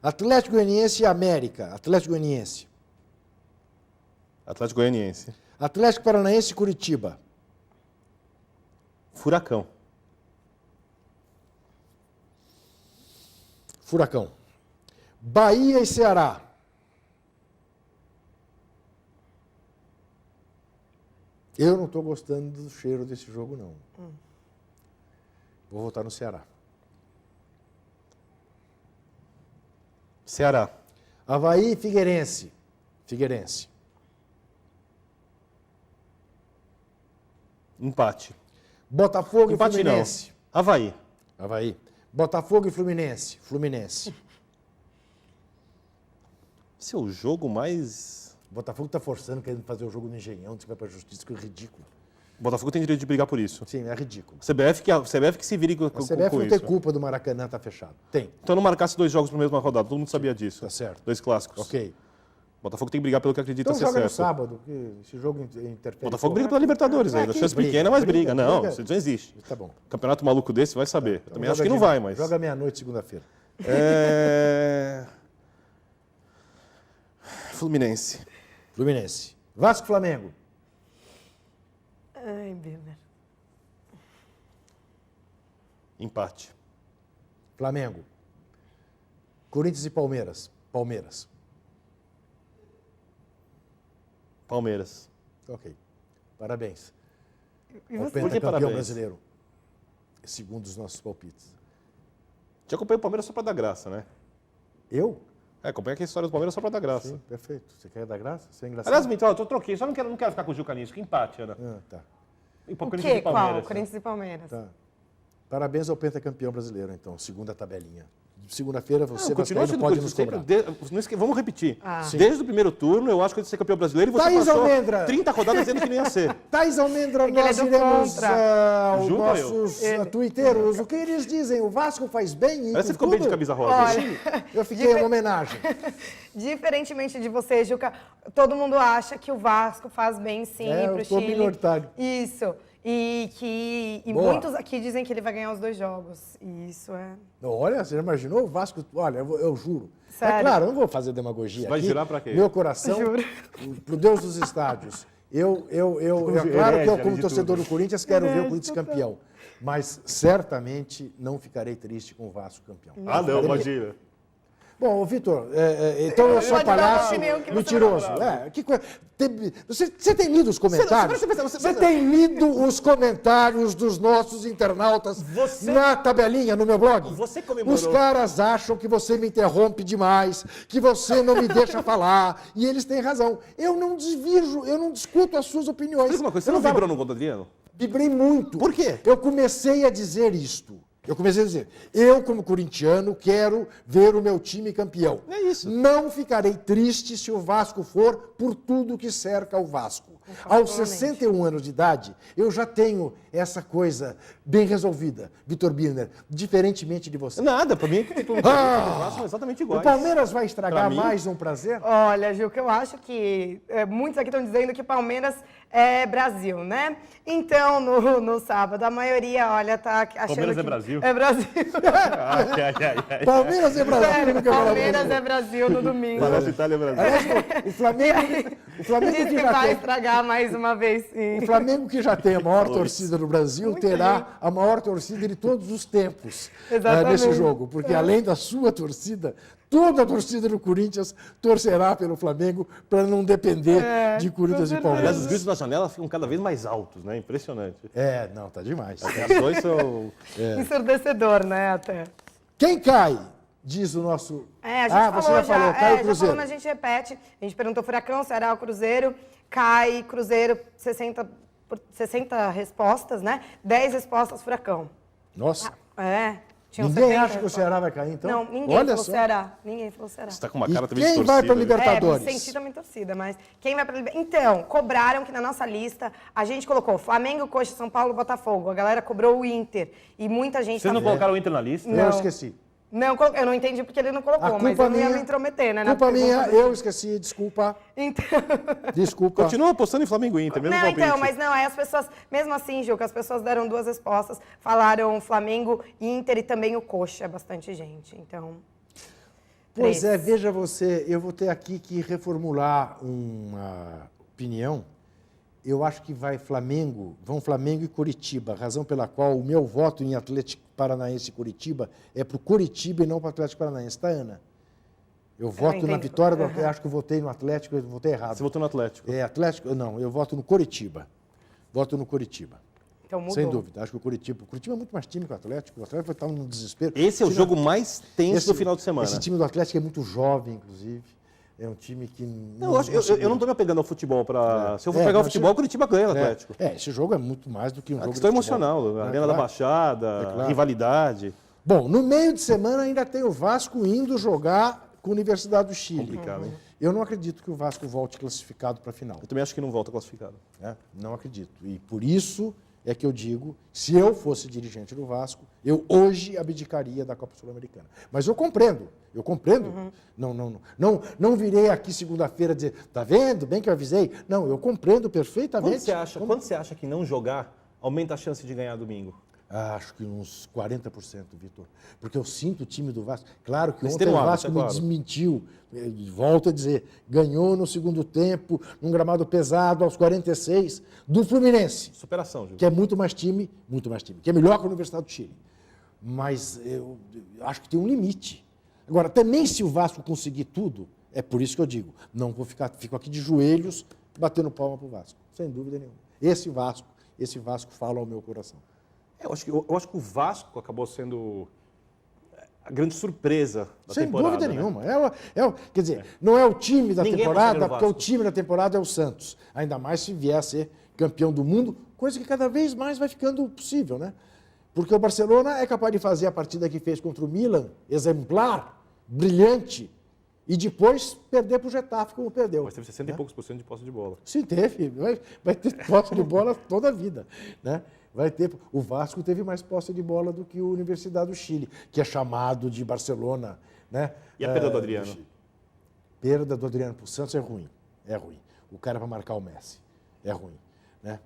Atlético Goianiense e América. Atlético Goianiense. Atlético Goianiense. Atlético Paranaense e Curitiba. Furacão. Furacão. Bahia e Ceará. Eu não estou gostando do cheiro desse jogo, não. Vou votar no Ceará. Ceará. Avaí e Figueirense. Figueirense. Empate. Botafogo Empate e Fluminense. não. Avaí. Avaí. Botafogo e Fluminense. Fluminense. Esse é o jogo mais... Botafogo está forçando, querendo fazer o jogo no Engenhão, diz que vai para a justiça, que é ridículo. O Botafogo tem direito de brigar por isso. Sim, é ridículo. CBF que se vire com A CBF com não isso. tem culpa do Maracanã estar fechado. Tem, Então não marcasse 2 jogos na mesma rodada, todo mundo sabia disso. tá certo. 2 clássicos. Ok. Botafogo tem que brigar pelo que acredita Então ser joga no certo. sábado, que esse jogo interfere. Botafogo briga pela Libertadores ainda. que Chance briga, pequena, mas briga, briga. Não, briga. isso não existe. Tá bom. Campeonato maluco desse, vai saber. Eu Então também joga acho que não de- vai, mas... Joga meia-noite, segunda-feira. Fluminense. Fluminense. Vasco e Flamengo. Ai, Birner. Empate. Flamengo. Corinthians e Palmeiras. Palmeiras. Palmeiras. Ok. Parabéns. E Ao você? Por que pentacampeão parabéns? brasileiro. Segundo os nossos palpites. Te acompanho o Palmeiras só pra dar graça, né? Eu? Acompanha aqui a história do Palmeiras só pra dar graça. Sim, perfeito. Você quer dar graça? Você é engraçado? Aliás, Mitral, eu troquei, só não quero ficar com o Juca nisso. Que empate, Ana. Ah, tá. E O Corinthians quê? e Palmeiras, Qual? né? Corinthians e Palmeiras. Tá. Parabéns ao pentacampeão brasileiro, então. Segunda tabelinha. Segunda-feira você, Não, continua Vascaíno, sendo pode Corinthians. nos cobrar. Não vamos repetir. Ah. Desde o primeiro turno, eu acho que ele ia ser campeão brasileiro e você Thaís passou Almendra. 30 rodadas dizendo que não ia ser. Thaís Almendra, que ele é nós do iremos contra. aos Junto nossos twitteiros. O que eles dizem? O Vasco faz bem? E Parece que com ficou bem de tudo? camisa rosa. Olha, Eu fiquei em homenagem. diferentemente de você, Juca, todo mundo acha que o Vasco faz bem sim É, pro eu tô Chile. minoritário. Isso. E Boa. muitos aqui dizem que ele vai ganhar os 2 jogos. E isso é. Olha, você já imaginou o Vasco? Olha, eu juro. Sério? É claro, eu não vou fazer demagogia Vai aqui. jurar pra quê? Meu coração, Juro. pro Deus dos estádios. É claro que eu, como torcedor do Corinthians, quero ver o Corinthians campeão. Mas certamente não ficarei triste com o Vasco campeão. Ah, não, imagina. Bom, Vitor, então eu sou Pode dar a palhaço opinião que você mentiroso. Que coisa. Você tem lido os comentários? Você tem lido os comentários dos nossos internautas na tabelinha, no meu blog? Você comemorou. Os caras acham que você me interrompe demais, que você não me deixa falar, e eles têm razão. Eu não desvirjo, eu não discuto as suas opiniões. Diz uma coisa, você Eu não falo- vibrou no gol do Adriano? Vibrei muito. Por quê? Eu comecei a dizer isto. Eu, como corintiano, quero ver o meu time campeão. É isso. Não ficarei triste se o Vasco for por tudo que cerca o Vasco. Aos 61 anos de idade, eu já tenho essa coisa bem resolvida, Vitor Birner, diferentemente de você. Nada, pra mim, são exatamente O iguais. Palmeiras vai estragar Pra mim- mais um prazer? Olha, Juca, eu acho que muitos aqui estão dizendo que Palmeiras é Brasil, né? Então, no sábado, a maioria, olha, tá achando Palmeiras que... é Brasil? É Brasil. Ai. Palmeiras é Brasil. Sério, nunca falava Palmeiras isso. é Brasil no domingo. Nossa, Itália é Brasil. Aliás, o Flamengo Diz que que já vai tem... estragar mais uma vez, sim. O Flamengo, que já tem a maior torcida do Brasil, terá a maior torcida de todos os tempos Exatamente. nesse jogo. Porque além da sua torcida, toda a torcida do Corinthians torcerá pelo Flamengo para não depender de Corinthians e Aliás, os Palmeiras. gritos na janela ficam cada vez mais altos, né? Impressionante. Não, tá demais. As reações são... Ensurdecedor, né, até. Quem cai? Diz o nosso... A gente você já falou, cai o já Cruzeiro. falou, a gente repete. A gente perguntou Furacão, Ceará, o Cruzeiro. Cai, Cruzeiro, 60 respostas, né? 10 respostas, Furacão. Nossa, Tinham Ninguém 70, acha que o Ceará vai cair, então? Não, ninguém Olha falou só. Ceará. Ninguém falou Ceará. Você tá com uma E cara também de quem torcida. vai pra né? Libertadores? Senti também torcida, mas quem vai pra Libertadores? Então, cobraram que na nossa lista a gente colocou Flamengo, Coxa, São Paulo, Botafogo. A galera cobrou o Inter. E muita gente... Vocês não colocaram o Inter na lista? Eu esqueci. Não, eu não entendi porque ele não colocou, A mas culpa eu não ia minha- me intrometer, né? na Culpa minha, pergunta. eu esqueci, desculpa. Então... Desculpa. Continua apostando em Flamengo e Inter, mesmo Não, palpite. então, mas não, aí as pessoas, mesmo assim, Gil, que as pessoas deram duas respostas, falaram Flamengo, Inter e também o Coxa, é bastante gente, então... Pois é, três. veja você, eu vou ter aqui que reformular uma opinião. Eu acho que vão Flamengo e Curitiba, razão pela qual o meu voto em Atlético Paranaense e Curitiba é para o Curitiba e não para o Atlético Paranaense. Tá, Ana? Eu voto na entendi. vitória, eu acho que eu votei no Atlético, eu votei errado. Você votou no Atlético. É, Atlético, não, eu voto no Curitiba. Voto no Curitiba. Então mudou. Sem dúvida, acho que o Curitiba é muito mais time que o Atlético vai estar num desespero. Esse é o Time- jogo mais tenso do final de semana. Esse time do Atlético é muito jovem, inclusive. É um time que Não, eu não estou me apegando ao futebol para. Se eu for É, pegar o não, futebol, o Curitiba ganha no É, Atlético. esse jogo é muito mais do que um A jogo questão de futebol. emocional, a É, Arena da claro. Baixada, É, claro. rivalidade. Bom, no meio de semana ainda tem o Vasco indo jogar com a Universidade do Chile. Complicado, hein? Eu não acredito que o Vasco volte classificado para a final. Eu também acho que não volta classificado. Né? Não acredito. E por isso é que eu digo, se eu fosse dirigente do Vasco, eu hoje abdicaria da Copa Sul-Americana. Mas eu compreendo. Não virei aqui segunda-feira dizer, tá vendo? Bem que eu avisei. Não, eu compreendo perfeitamente. Quando você acha que não jogar aumenta a chance de ganhar domingo? Acho que uns 40%, Vitor. Porque eu sinto o time do Vasco. Claro que ontem o Extenuado, Vasco é me claro. desmentiu. Volto a dizer, ganhou no segundo tempo, num gramado pesado, aos 46, do Fluminense, Superação, Gil. que é muito mais time, que é melhor que a Universidade do Chile. Mas eu acho que tem um limite. Agora, também se o Vasco conseguir tudo, é por isso que eu digo, não vou fico aqui de joelhos batendo palma para o Vasco, sem dúvida nenhuma. Esse Vasco fala ao meu coração. Eu acho que o Vasco acabou sendo a grande surpresa da Sem temporada. dúvida né? nenhuma. Quer dizer, não é o time da Ninguém temporada, apostaria no porque o Vasco. time da temporada é o Santos. Ainda mais se vier a ser campeão do mundo, coisa que cada vez mais vai ficando possível, né? Porque o Barcelona é capaz de fazer a partida que fez contra o Milan, exemplar, brilhante, e depois perder para o Getafe como perdeu. Mas teve 60 e poucos por cento de posse de bola. Sim, teve. Vai ter posse de bola toda a vida, né? O Vasco teve mais posse de bola do que a Universidade do Chile, que é chamado de Barcelona, né? E a perda do Adriano? Perda do Adriano para o Santos é ruim. É ruim. O cara para marcar o Messi. É ruim, né?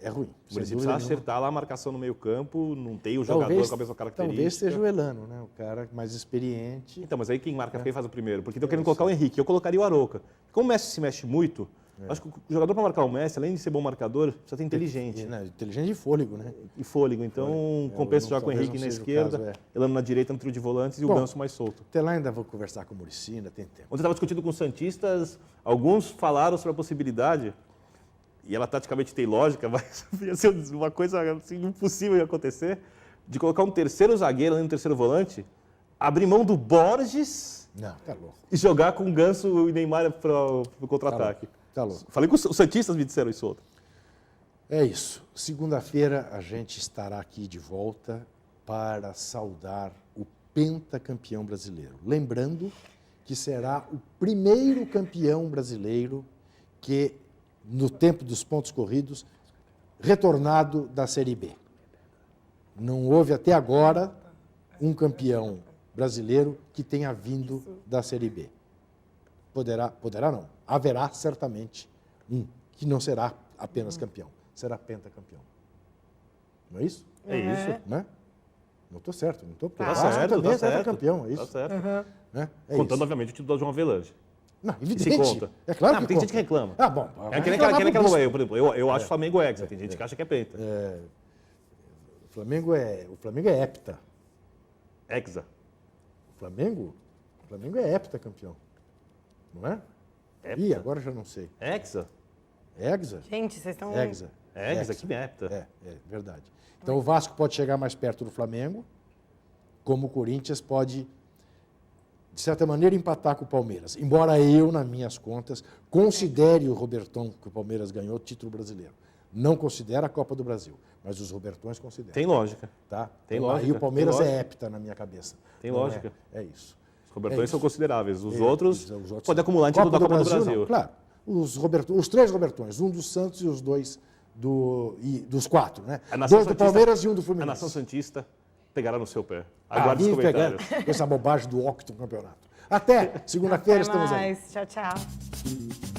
É ruim. O Muricy precisa acertar lá a marcação no meio campo, não tem o jogador com a mesma característica. Talvez seja o Elano, né? O cara mais experiente. Então, mas aí quem marca quem faz o primeiro? Porque estão querendo colocar o Henrique. Eu colocaria o Arouca. Como o Messi se mexe muito, acho que o jogador para marcar o Messi, além de ser bom marcador, precisa ter inteligente. Né? Inteligente e fôlego, né? E fôlego. Então, compensa jogar com o talvez Henrique não na seja o esquerda, caso, Elano na direita, no trio de volantes e o Bom, Ganso mais solto. Até lá ainda vou conversar com o Muricy, ainda tem tempo. Ontem eu estava discutindo com os santistas, alguns falaram sobre a possibilidade, e ela taticamente tem lógica, mas ia ser uma coisa assim, impossível de acontecer, de colocar um terceiro zagueiro ali no terceiro volante, abrir mão do Borges Não, tá louco. e jogar com o Ganso e Neymar para o contra-ataque. Tá louco. Falei com os santistas, me disseram isso ontem. É isso. Segunda-feira a gente estará aqui de volta para saudar o pentacampeão brasileiro. Lembrando que será o primeiro campeão brasileiro que, no tempo dos pontos corridos, retornado da Série B. Não houve até agora um campeão brasileiro que tenha vindo da Série B. Poderá não. Haverá certamente um que não será apenas campeão, será pentacampeão. Não é isso? É isso. Né? Não estou certo, não estou. Tá certo, também tá é certo. pentacampeão, é isso? Tá certo. Né? É Contando, isso. obviamente, o título da João Avelange. Não, Se evidente. conta. É claro Não, que tem conta. gente que reclama. Ah, bom. É que nem reclamar aquela por eu, por exemplo, eu acho o Flamengo hexa, tem gente que acha que é penta. O Flamengo é hepta. Hexa. O Flamengo é heptacampeão. Não é? Hepta? Ih, agora já não sei. Hexa? Hexa? Gente, vocês estão... Hexa. Hexa, que hepta. É verdade. Então o Vasco pode chegar mais perto do Flamengo, como o Corinthians pode, de certa maneira, empatar com o Palmeiras. Embora eu, nas minhas contas, considere o Robertão, que o Palmeiras ganhou, título brasileiro. não considera a Copa do Brasil, mas os Robertões consideram. Tem lógica. Tá? Tem Então, lógica. aí o Palmeiras tem é lógica. hepta na minha cabeça. Tem Não lógica. É isso. Os Robertões são consideráveis. Os É, outros os outros podem são. acumular em título da Copa do Brasil. Não, claro. Os 3 Robertões, um do Santos e os 2 dos 4, né? A Nação 2 do Santista- Palmeiras e um do A Fluminense. Nação Santista pegará no seu pé. Aguarde os Vive comentários. pegando essa bobagem do octo campeonato. Até segunda-feira Até estamos aí. mais. Tchau, tchau.